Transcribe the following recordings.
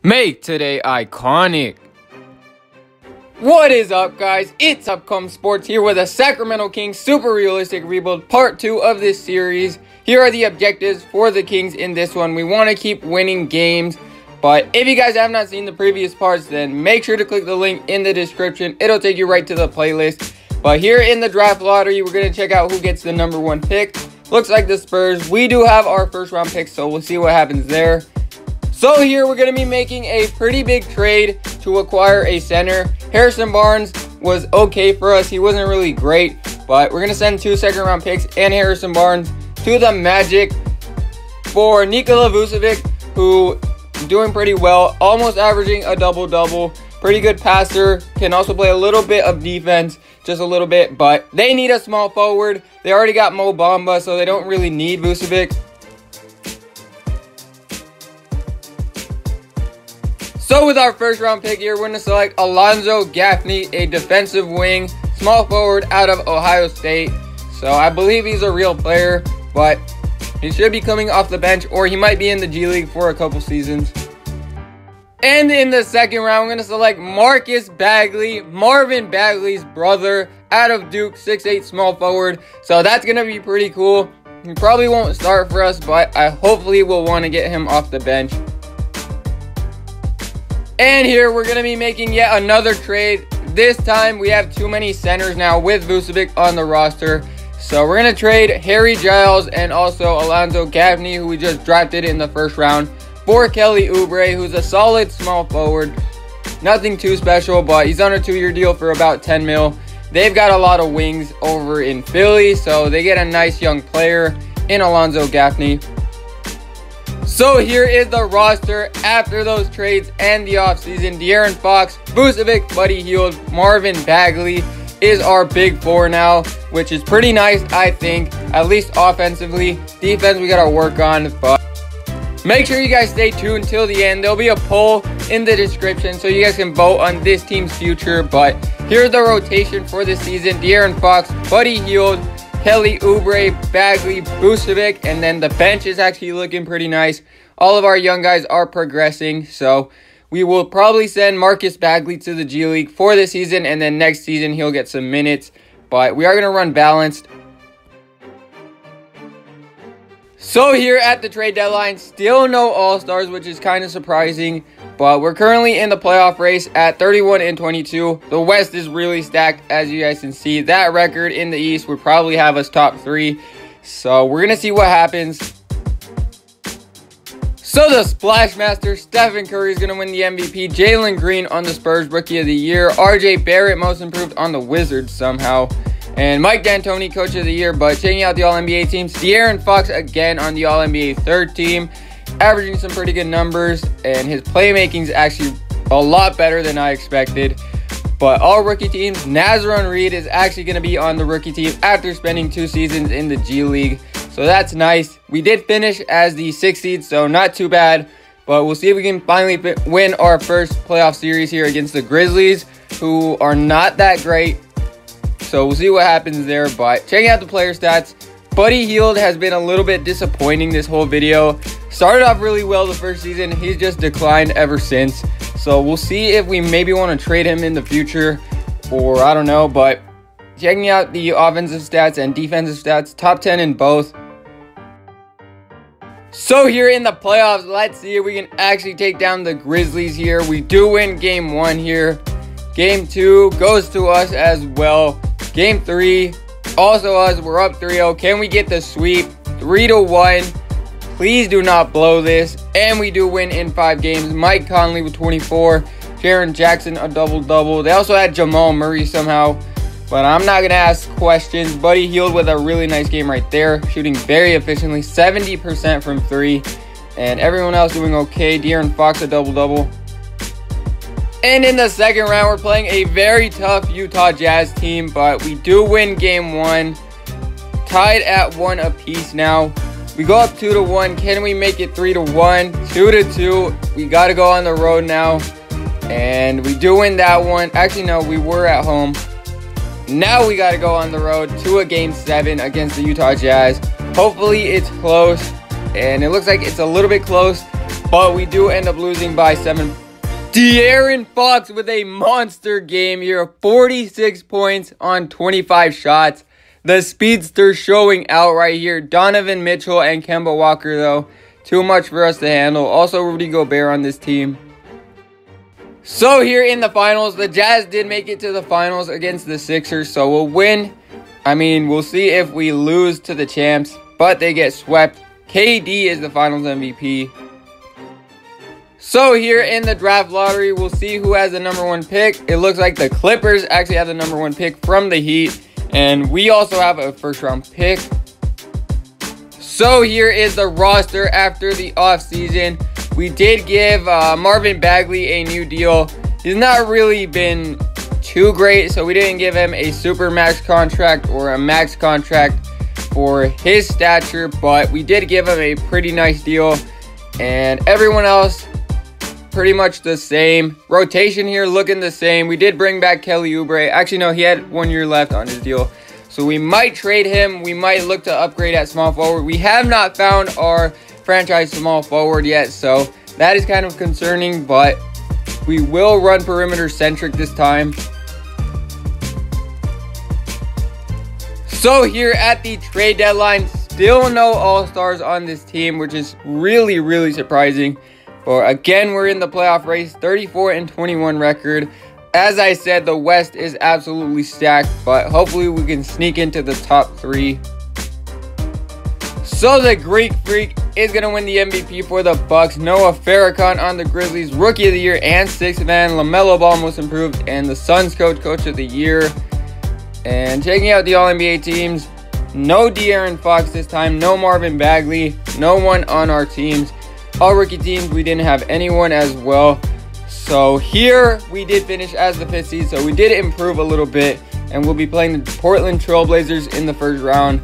Make today iconic. What is up, guys? It's Upcome Sports here with a Sacramento King Super Realistic Rebuild Part 2 of this series. Here are the objectives for the Kings in this one. We want to keep winning games, but if you guys have not seen the previous parts, then make sure to click the link in the description. It'll take you right to the playlist. But here in the draft lottery, we're going to check out who gets the number 1 pick. Looks like the Spurs. We do have our first round pick, so we'll see what happens there. So here we're going to be making a pretty big trade to acquire a center. Harrison Barnes was okay for us. He wasn't really great, but we're going to send 2 second-round picks and Harrison Barnes to the Magic for Nikola Vucevic, who is doing pretty well, almost averaging a double-double. Pretty good passer, can also play a little bit of defense, just a little bit, but they need a small forward. They already got Mo Bamba, so they don't really need Vucevic. So with our first round pick here, we're going to select Alonzo Gaffney, a defensive wing, small forward out of Ohio State. So I believe he's a real player, but he should be coming off the bench, or he might be in the G League for a couple seasons. And in the second round, we're going to select Marcus Bagley, Marvin Bagley's brother, out of Duke, 6'8", small forward. So that's going to be pretty cool. He probably won't start for us, but I hopefully will want to get him off the bench. And here we're going to be making yet another trade. This time we have too many centers now with Vucevic on the roster. So we're going to trade Harry Giles and also Alonzo Gaffney, who we just drafted in the first round, for Kelly Oubre, who's a solid small forward. Nothing too special, but he's on a 2-year deal for about 10 mil. They've got a lot of wings over in Philly, so they get a nice young player in Alonzo Gaffney. So here is the roster after those trades and the offseason. De'Aaron Fox, Vucevic, Buddy Hield, Marvin Bagley is our big 4 now, which is pretty nice, I think, at least offensively. Defense we got to work on, but make sure you guys stay tuned till the end. There'll be a poll in the description so you guys can vote on this team's future. But here's the rotation for this season. De'Aaron Fox, Buddy Hield, Kelly Oubre, Bagley, Vucevic, and then the bench is actually looking pretty nice. All of our young guys are progressing, so we will probably send Marcus Bagley to the G League for this season, and then next season he'll get some minutes. But we are going to run balanced. So here at the trade deadline, still no All-Stars, which is kind of surprising. But we're currently in the playoff race at 31-22. The West is really stacked, as you guys can see. That record in the East would probably have us top 3. So we're going to see what happens. So the Splash Master, Stephen Curry, is going to win the MVP. Jalen Green on the Spurs Rookie of the Year. RJ Barrett, Most Improved on the Wizards somehow. And Mike D'Antoni, Coach of the Year. But checking out the All-NBA teams, De'Aaron Fox again on the All-NBA 3rd team. Averaging some pretty good numbers, and his playmaking is actually a lot better than I expected. But all rookie teams, Nazron Reed is actually going to be on the rookie team after spending 2 seasons in the G League. So that's nice. We did finish as the 6th seed, so not too bad. But we'll see if we can finally win our first playoff series here against the Grizzlies, who are not that great. So we'll see what happens there. But checking out the player stats, Buddy Hield has been a little bit disappointing this whole video. Started off really well the first season. He's just declined ever since. So we'll see if we maybe want to trade him in the future, or I don't know. But checking out the offensive stats and defensive stats, top 10 in both. So here in the playoffs, let's see if we can actually take down the Grizzlies here. We do win game 1 here. Game 2 goes to us as well. Game 3, also us. We're up 3-0. Can we get the sweep? 3-1. Please do not blow this. And we do win in 5 games. Mike Conley with 24. Jaren Jackson a double-double. They also had Jamal Murray somehow. But I'm not going to ask questions. Buddy Hield with a really nice game right there. Shooting very efficiently. 70% from 3. And everyone else doing okay. De'Aaron Fox a double-double. And in the second round, we're playing a very tough Utah Jazz team. But we do win game 1. Tied at 1 apiece now. We go up 2-1. Can we make it 3-1? 2-2. We got to go on the road now. And we do win that one. Actually, no, we were at home. Now we got to go on the road to a game 7 against the Utah Jazz. Hopefully it's close. And it looks like it's a little bit close. but we do end up losing by 7. De'Aaron Fox with a monster game here. 46 points on 25 shots. The speedster showing out right here. Donovan Mitchell and Kemba Walker, though, too much for us to handle. Also, Rudy Gobert on this team. So here in the finals, the Jazz did make it to the finals against the Sixers, so we'll win. I mean, we'll see if we lose to the champs, but they get swept. KD is the finals MVP. So here in the draft lottery, we'll see who has the #1 pick. It looks like the Clippers actually have the #1 pick from the Heat, and we also have a first-round pick. So here is the roster after the offseason. We did give Marvin Bagley a new deal. He's not really been too great, so we didn't give him a super max contract or a max contract for his stature, but we did give him a pretty nice deal. And everyone else, pretty much the same. Rotation here looking the same. We did bring back Kelly Oubre. Actually, no, he had 1 year left on his deal. So we might trade him. We might look to upgrade at small forward. We have not found our franchise small forward yet, so that is kind of concerning, but we will run perimeter centric this time. So here at the trade deadline, still no all-stars on this team, which is really, really surprising. But again, we're in the playoff race, 34-21 record. As I said, the West is absolutely stacked, but hopefully we can sneak into the top 3. So the Greek Freak is going to win the MVP for the Bucks. Noah Farrakhan on the Grizzlies, Rookie of the Year and 6th man. LaMelo Ball Most Improved, and the Suns Coach of the Year. And checking out the All-NBA teams, no De'Aaron Fox this time, no Marvin Bagley, no one on our teams. All rookie teams, we didn't have anyone as well. So here we did finish as the 5th seed, so we did improve a little bit. And we'll be playing the Portland Trailblazers in the first round.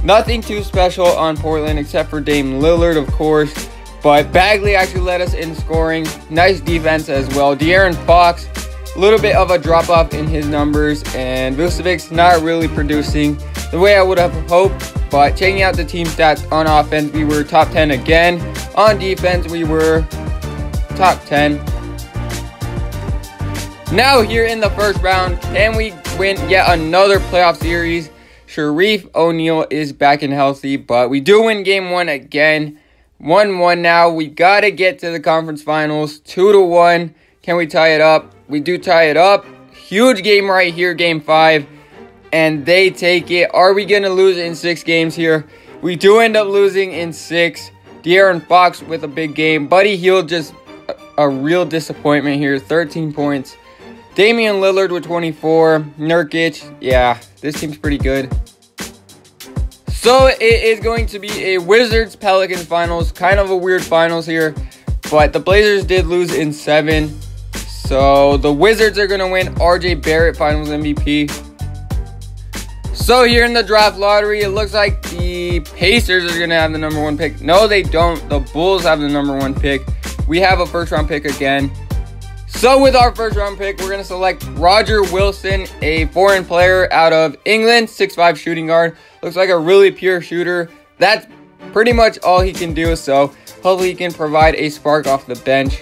Nothing too special on Portland except for Dame Lillard, of course. But Bagley actually led us in scoring. Nice defense as well. De'Aaron Fox, a little bit of a drop-off in his numbers. And Vucevic's not really producing the way I would have hoped. But checking out the team stats on offense, we were top 10 again. On defense, we were top 10. Now here in the first round, can we win yet another playoff series? Sharif O'Neal is back and healthy, but we do win game 1 again. 1-1 now. We got to get to the conference finals. 2-1. Can we tie it up? We do tie it up. Huge game right here, game 5. And they take it. Are we going to lose in 6 games here? We do end up losing in 6. De'Aaron Fox with a big game. Buddy Hield just a real disappointment here. 13 points. Damian Lillard with 24. Nurkic. Yeah, this team's pretty good. So it is going to be a Wizards-Pelicans finals. Kind of a weird finals here. But the Blazers did lose in 7. So the Wizards are going to win. RJ Barrett finals MVP. So here in the draft lottery, it looks like the Pacers are going to have the #1 pick. No, they don't. The Bulls have the #1 pick. We have a first-round pick again. So with our first-round pick, we're going to select Roger Wilson, a foreign player out of England, 6'5" shooting guard. Looks like a really pure shooter. That's pretty much all he can do, so hopefully he can provide a spark off the bench.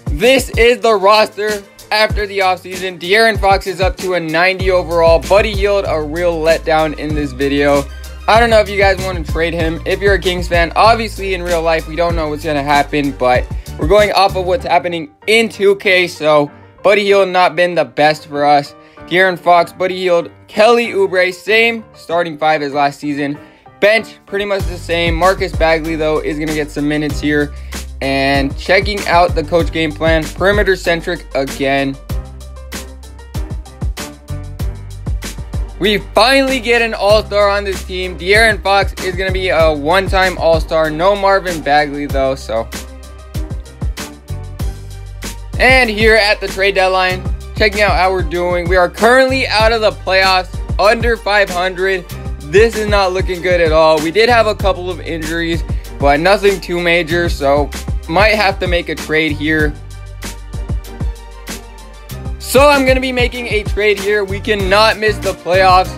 This is the roster after the offseason. De'Aaron Fox is up to a 90 overall. Buddy Hield, a real letdown in this video. I don't know if you guys want to trade him. If you're a Kings fan, obviously in real life, we don't know what's going to happen, but we're going off of what's happening in 2K, so Buddy Hield not been the best for us. De'Aaron Fox, Buddy Hield, Kelly Oubre, same starting 5 as last season. Bench, pretty much the same. Marcus Bagley, though, is going to get some minutes here. And checking out the coach game plan, perimeter centric again. We finally get an all-star on this team. De'Aaron Fox is going to be a one-time all-star. No Marvin Bagley, though, so. And here at the trade deadline, checking out how we're doing. We are currently out of the playoffs, under 500. This is not looking good at all. We did have a couple of injuries, but nothing too major, so might have to make a trade here. So I'm going to be making a trade here. We cannot miss the playoffs,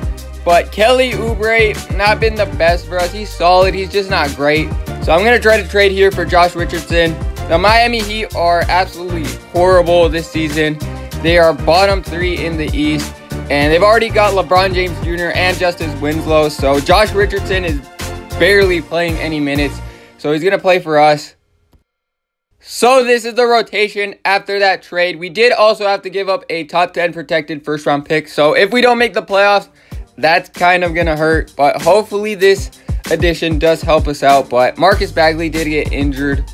but Kelly Oubre, not been the best for us. He's solid. He's just not great. So I'm going to try to trade here for Josh Richardson. The Miami Heat are absolutely horrible this season. They are bottom 3 in the East. And they've already got LeBron James Jr. and Justice Winslow. So Josh Richardson is barely playing any minutes. So he's going to play for us. So this is the rotation after that trade. We did also have to give up a top 10 protected first round pick. So if we don't make the playoffs, that's kind of going to hurt. But hopefully this addition does help us out. But Marcus Bagley did get injured.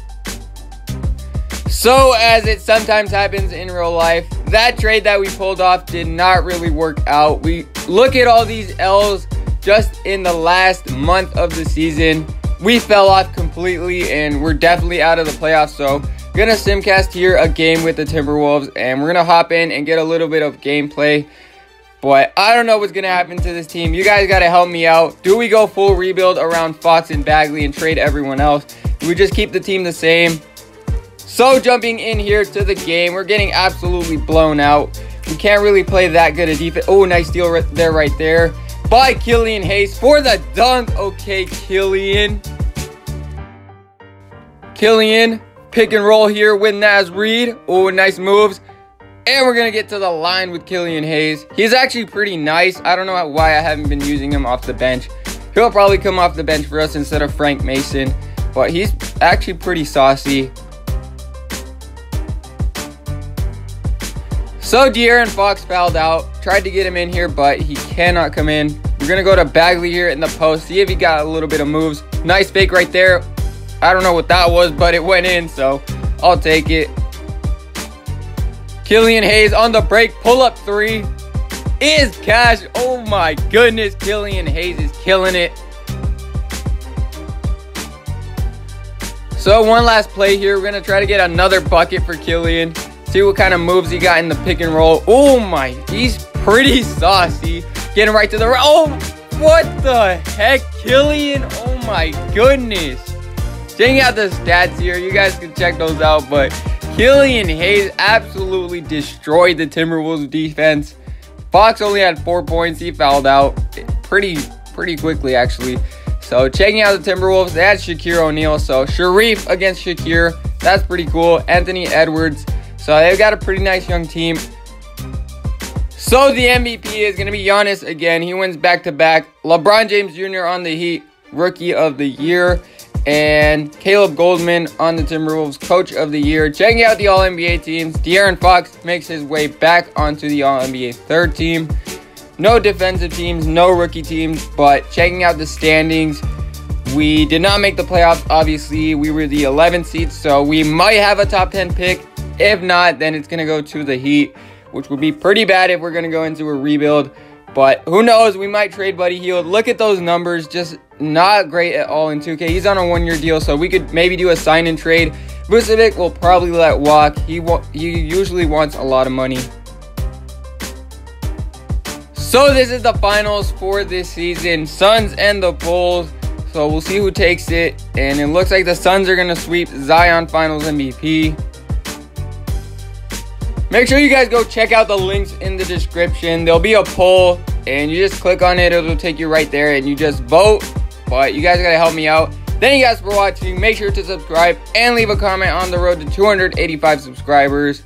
So as it sometimes happens in real life, that trade that we pulled off did not really work out. We look at all these L's just in the last month of the season. We fell off completely and we're definitely out of the playoffs. So we're going to simcast here a game with the Timberwolves and we're going to hop in and get a little bit of gameplay. But I don't know what's going to happen to this team. You guys got to help me out. Do we go full rebuild around Fox and Bagley and trade everyone else? Do we just keep the team the same? So jumping in here to the game, we're getting absolutely blown out. We can't really play that good a defense. Oh, nice steal right there. By Killian Hayes for the dunk. Okay, Killian, pick and roll here with Naz Reid. Oh, nice moves. And we're going to get to the line with Killian Hayes. He's actually pretty nice. I don't know why I haven't been using him off the bench. He'll probably come off the bench for us instead of Frank Mason. But he's actually pretty saucy. So De'Aaron Fox fouled out. Tried to get him in here, but he cannot come in. We're going to go to Bagley here in the post. See if he got a little bit of moves. Nice fake right there. I don't know what that was, but it went in, so I'll take it. Killian Hayes on the break. Pull up 3 is cash. Oh my goodness. Killian Hayes is killing it. So one last play here. We're going to try to get another bucket for Killian. See what kind of moves he got in the pick and roll. Oh my, he's pretty saucy. Getting right to the, oh, what the heck, Killian? Oh my goodness. Checking out the stats here. You guys can check those out, but Killian Hayes absolutely destroyed the Timberwolves defense. Fox only had 4 points. He fouled out pretty quickly, actually. So checking out the Timberwolves, they had Shaquille O'Neal. So Sharif against Shakir. That's pretty cool. Anthony Edwards. So they've got a pretty nice young team. So the MVP is going to be Giannis again. He wins back-to-back. LeBron James Jr. on the Heat, Rookie of the Year. And Caleb Goldman on the Timberwolves, Coach of the Year. Checking out the All-NBA teams. De'Aaron Fox makes his way back onto the All-NBA third team. No defensive teams, no rookie teams. But checking out the standings, we did not make the playoffs, obviously. We were the 11th seed, so we might have a top 10 pick. If not, then it's going to go to the Heat, which would be pretty bad if we're going to go into a rebuild. But who knows? We might trade Buddy Hield. Look at those numbers. Just not great at all in 2K. He's on a 1-year deal, so we could maybe do a sign-and trade. Vucevic will probably let walk. He usually wants a lot of money. So this is the finals for this season. Suns and the Bulls. So we'll see who takes it. And it looks like the Suns are going to sweep Zion Finals MVP. Make sure you guys go check out the links in the description. There'll be a poll, and you just click on it. It'll take you right there, and you just vote. But you guys got to help me out. Thank you guys for watching. Make sure to subscribe and leave a comment on the road to 285 subscribers.